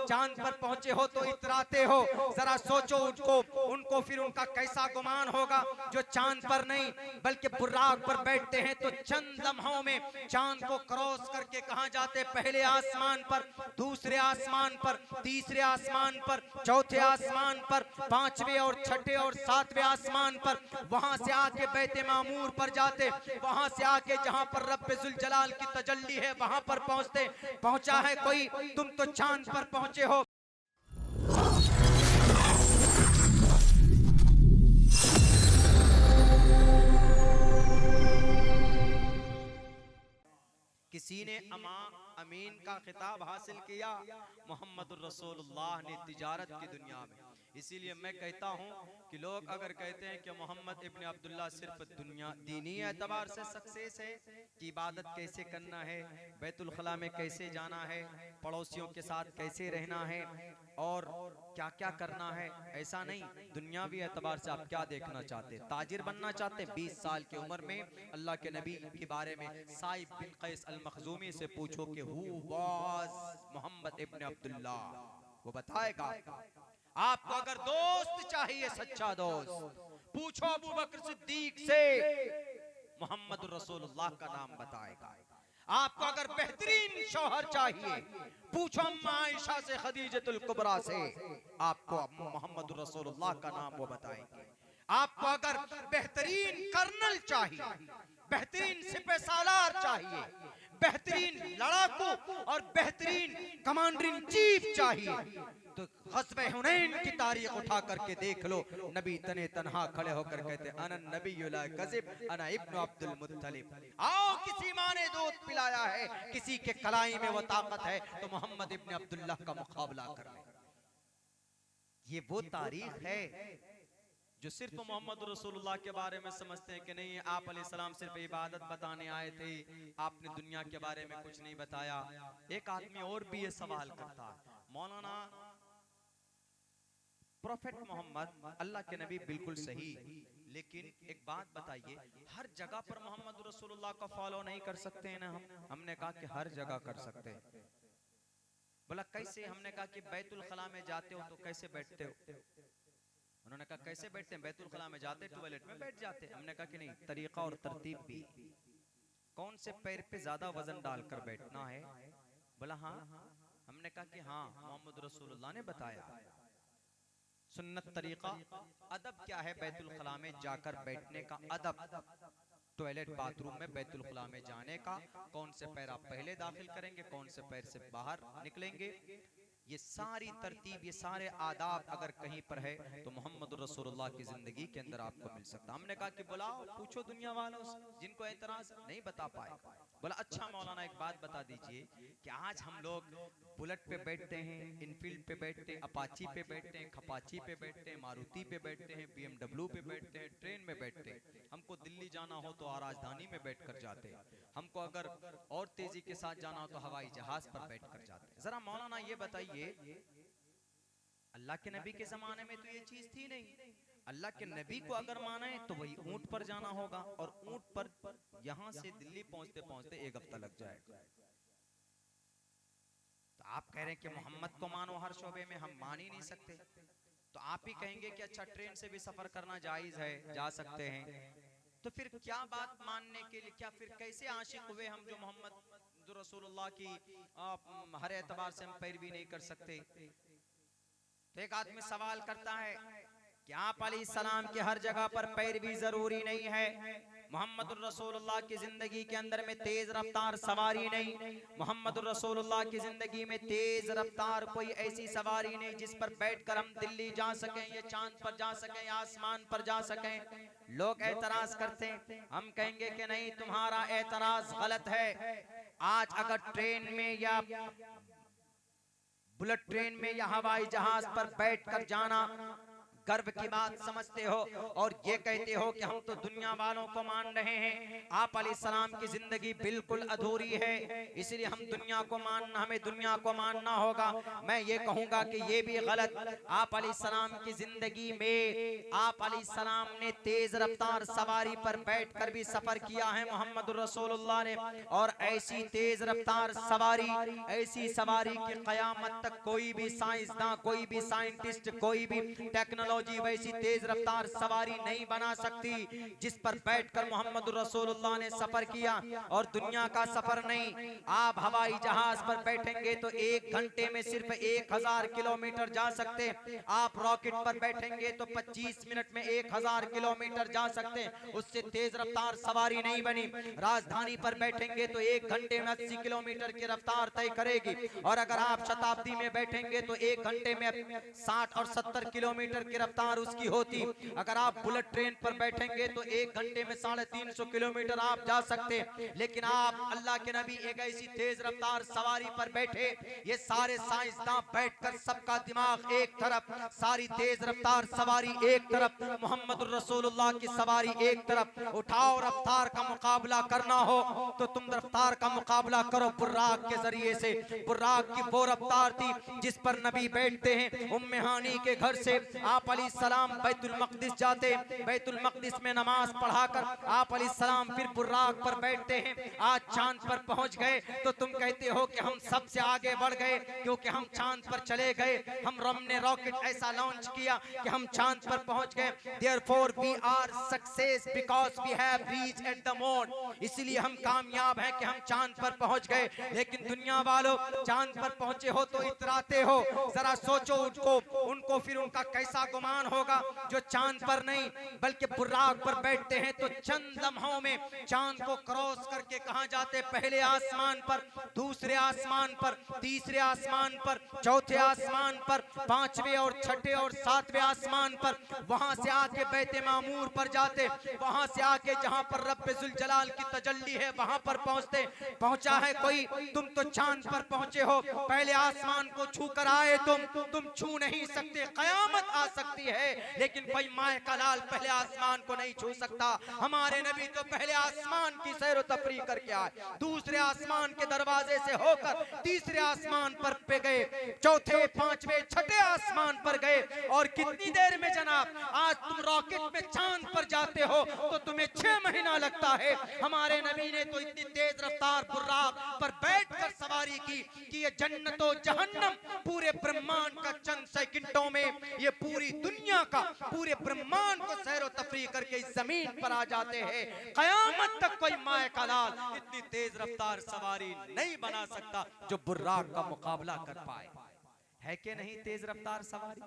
चांद पर पहुंचे हो तो इतराते हो। जरा सोचो उनको फिर उनका कैसा गुमान होगा जो चांद पर नहीं बल्कि बुर्राक पर बैठते हैं तो चंद लम्हों में चांद को क्रॉस करके कहां जाते, पहले आसमान पर, दूसरे आसमान पर, तीसरे आसमान पर, चौथे आसमान पर, पांचवें और छठे और सातवें आसमान पर, वहां से आके बैते मामूर पर जाते, वहां से आके जहां पर रब्बे जुल जलाल की तजल्ली है वहां पर पहुंचते। पहुंचा है कोई, तुम तो चांद पर पहुंचे हो। किसी ने अमीन का खिताब हासिल किया, मोहम्मद रसूलुल्लाह ने तिजारत की दुनिया में। इसीलिए मैं कहता हूं कि लोग अगर कहते हैं कि मोहम्मद इब्न अब्दुल्ला सिर्फ दुनिया दीनी एतबार से सक्सेस है कि इबादत कैसे करना है, बैतुल खला में कैसे जाना है, पड़ोसियों के साथ कैसे रहना है और क्या क्या करना है, ऐसा नहीं। दुनियावी एतबार से आप क्या देखना चाहते, ताजिर बनना चाहते? 20 साल की उम्र में अल्लाह के नबी के बारे में साइब बिन कैस अल मखजूमी से पूछो कि हु वाज मोहम्मद इब्न अब्दुल्ला, वो बताएगा। आपको अगर दोस्त चाहिए, सच्चा दोस्त, पूछो अबू बकर सिद्दीक से, मोहम्मद रसूलुल्लाह का नाम बताएगा। आपको अगर बेहतरीन शौहर चाहिए, पूछो अम्मा आयशा से, खदीजतुल कुबरा से, आपको मोहम्मद रसूलुल्लाह का नाम वो बताएंगे। आपको अगर बेहतरीन कर्नल चाहिए, बेहतरीन सिपह सालार चाहिए, बेहतरीन लड़ाकू और बेहतरीन कमांडर इन चीफ चाहिए, तो ग़ज़वे हुनैन की तारीख उठा करके देख लो। नबी तने तन्हा खड़े होकर कहते अना नबी ला कज़िब अना इब्न अब्दुल मुत्तलिब। आओ, किसी माँ ने दूध पिलाया है, किसी के कलाई में वो ताकत है तो मोहम्मद इब्न अब्दुल्लाह का मुकाबला कर ले। ये वो तारीख है जो सिर्फ मोहम्मद रसूलुल्लाह के बारे में समझते हैं कि नहीं, आप अलैहिस्सलाम सिर्फ इबादत बताने आए थे, आपने दुनिया के बारे में कुछ नहीं बताया। एक आदमी और भी ये सवाल करता है, मौलाना प्रोफेट मोहम्मद अल्लाह के नबी बिल्कुल सही, लेकिन एक बात बताइए, हर जगह पर मोहम्मद रसूलुल्लाह का फॉलो नहीं कर सकते हैं ना हम? हमने कहा कि हर जगह कर सकते हैं। बोला कैसे? हमने कहा कि बैतुल खला में जाते हो तो कैसे बैठते हो? उन्होंने कहा कैसे बैठते हैं? बैतुल खला में जाते टॉयलेट में बैठ जाते। हमने कहा कि नहीं, तरीका और तरतीब भी। कौन से पैर पे ज्यादा वजन डालकर बैठना है? बोला हाँ। हमने कहा कि हाँ, मोहम्मद रसूलुल्लाह ने बताया। सुन्नत तरीका, अदब क्या है बैतुल खला में जाकर बैठने का? अदब, टॉयलेट बाथरूम में बैतुल खला में जाने का, कौन से पैर आप पहले दाखिल करेंगे, कौन से पैर से बाहर निकलेंगे, ये सारी तरतीब, ये सारे आदाब अगर कहीं पर है तो मोहम्मद रसूलुल्लाह की जिंदगी के अंदर आपको मिल सकता। हमने कहा कि बुलाओ, पूछो दुनिया वालों से जिनको एतराज नहीं बता पाए। बोला अच्छा मौलाना एक बात बता दीजिए कि आज हम लोग बुलेट पे बैठते हैं, इनफील्ड पे बैठते हैं, अपाची पे बैठते हैं, खपाची पे बैठते हैं, मारुति पे बैठते हैं, BMW पे बैठते हैं, ट्रेन में बैठते हैं। हमको दिल्ली जाना हो तो राजधानी में बैठ कर जाते हैं, हमको अगर और तेजी के साथ जाना हो तो हवाई जहाज पर बैठ कर जाते हैं। जरा मौलाना ये बताइए, अल्लाह के नबी के जमाने में तो ये चीज थी नहीं। अल्लाह के नबी को अगर माने तो वही ऊंट पर जाना होगा, और ऊंट पर यहां से दिल्ली पहुंचते पहुंचते 1 हफ्ता लग जाएगा। तो आप कह रहे हैं कि मोहम्मद को मानो हर शोबे में, हम मान ही नहीं सकते। तो आप ही कहेंगे कि अच्छा ट्रेन से भी सफर करना जायज है, जा सकते हैं, तो फिर क्या बात मानने के लिए, क्या फिर कैसे आशिक हुए हम जो मोहम्मद जो रसूलुल्लाह की हर एतबार से हम पैरवी नहीं कर सकते? तो एक आदमी सवाल करता है कि आप अलैहिस्सलाम की हर जगह पर पैरवी जरूरी नहीं है, मोहम्मद रसूलुल्लाह की जिंदगी के अंदर में तेज रफ्तार सवारी नहीं, मोहम्मद रसूलुल्लाह की जिंदगी में तेज रफ्तार कोई ऐसी सवारी नहीं जिस पर बैठकर हम दिल्ली जा सकें, या चांद पर जा सकें, या आसमान पर जा सकें। लोग एतराज करते हैं, हम कहेंगे कि नहीं, तुम्हारा एतराज गलत है। आज अगर ट्रेन में या बुलेट ट्रेन में या हवाई जहाज पर बैठकर जाना गर्व की बात समझते हो और ये कहते हो कि हम तो दुनिया वालों को मान रहे हैं। आप अलैहिस्सलाम की जिंदगी बिल्कुल अधूरी है, इसलिए हम दुनिया को मानना, हमें दुनिया को मानना होगा। मैं ये कहूंगा कि ये भी गलत। आप अलैहिस्सलाम की जिंदगी में आप अलैहिस्सलाम ने तेज रफ्तार सवारी पर बैठकर भी सफर किया है मोहम्मद रसूलुल्लाह ने, और ऐसी तेज रफ्तार सवारी, ऐसी सवारी की कयामत तक कोई भी साइंसदान, कोई भी साइंटिस्ट, कोई भी टेक्नोलॉजी वैसी तेज रफ्तार सवारी नहीं बना सकती जिस पर बैठकर मोहम्मद रसूलुल्लाह ने सफर किया। और दुनिया का सफर नहीं, आप हवाई जहाज पर बैठेंगे तो 1 घंटे में सिर्फ 1000 किलोमीटर जा सकते, आप रॉकेट पर बैठेंगे तो 25 मिनट में 1000 किलोमीटर जा सकते, उससे तेज रफ्तार सवारी नहीं बनी। राजधानी पर बैठेंगे तो 1 घंटे में 80 किलोमीटर की रफ्तार तय करेगी, और अगर आप शताब्दी में बैठेंगे तो 1 घंटे में 60 और 70 किलोमीटर की रफ्तार उसकी होती। अगर आप बुलेट ट्रेन पर बैठेंगे तो 1 घंटे में 350 किलोमीटर आप जा सकते, लेकिन आप अल्लाह के नबी एक ऐसी तेज रफ्तार सवारी पर बैठे, ये सारे साइंसदान बैठकर सबका दिमाग एक तरफ, सारी तेज रफ्तार सवारी एक तरफ, मोहम्मद रसूलुल्लाह की सवारी एक तरफ। उठाओ, रफ्तार का मुकाबला करना हो तो तुम रफ्तार का मुकाबला करो बुर्राक के जरिए से। बुर्राक की वो रफ्तार थी जिस पर नबी बैठते हैं। उम्मे हानी के घर से आप अलैहिस्सलाम बैतुल मक़दिस जाते, बैतुल मक़दिस में नमाज पढ़ाकर आप अलैहिस्सलाम फिर बुर्राक पर बैठते हैं। आज चांद पर पहुंच गए तो तुम कहते हो कि हम सबसे आगे बढ़ गए क्योंकि हम चांद पर चले गए, हमने रॉकेट ऐसा लॉन्च किया कि हम चांद पर पहुंच गए। Therefore we are success because we have reached at the moon, इसलिए हम कामयाब हैं कि हम चांद पर पहुंच गए। लेकिन दुनिया वालों, चांद पर पहुंचे हो तो इतराते हो, जरा सोचो उनको फिर उनका कैसा गुमान होगा जो चांद पर नहीं बल्कि बुर्राक पर बैठते हैं। तो चंद लम्हों में चांद को क्रॉस करके कहां जाते? पहले आसमान पर, दूसरे आसमान पर, तीसरे आसमान पर, चौथे आसमान पर, 5वें और 6ठे और 7वें आसमान पर, वहां से आके बैते मामूर पर जाते, वहां से आके जहां पर रब्बे जुल जलाल की तजल्ली है वहां पर पहुंचते। पहुंचा है कोई? तुम तो चांद पर पहुंचे हो, पहले आसमान को छू कर आए तुम छू नहीं सकते। कयामत आ सकती है लेकिन कोई माए का लाल पहले आसमान को नहीं छू सकता। हमारे नबी तो पहले आसमान की सैर तफरी करके आए, दूसरे आसमान के दरवाजे से होकर तीसरे आसमान पर पे गए, चौथे, 5वें, 6ठे आसमान पर गए। और कितनी देर में जनाब, आज तुम रॉकेट में चांद पर जाते हो तो तुम्हें 6 महीना लगता है। हमारे नबी ने तो इतनी तेज रफ्तार बुर्राक पर बैठकर सवारी की कि ये जन्नतो जहन्नम पूरे ब्रह्मांड का चंद सेकंडों में, ये पूरी दुनिया का, पूरे ब्रह्मांड को सैरो तफरी करके इस जमीन पर आ जाते हैं। कयामत तक कोई माए का लाल इतनी तेज रफ्तार सवारी नहीं बना सकता जो बुर्राक का मुकाबला कर पाए। है कि नहीं तेज रफ्तार सवारी?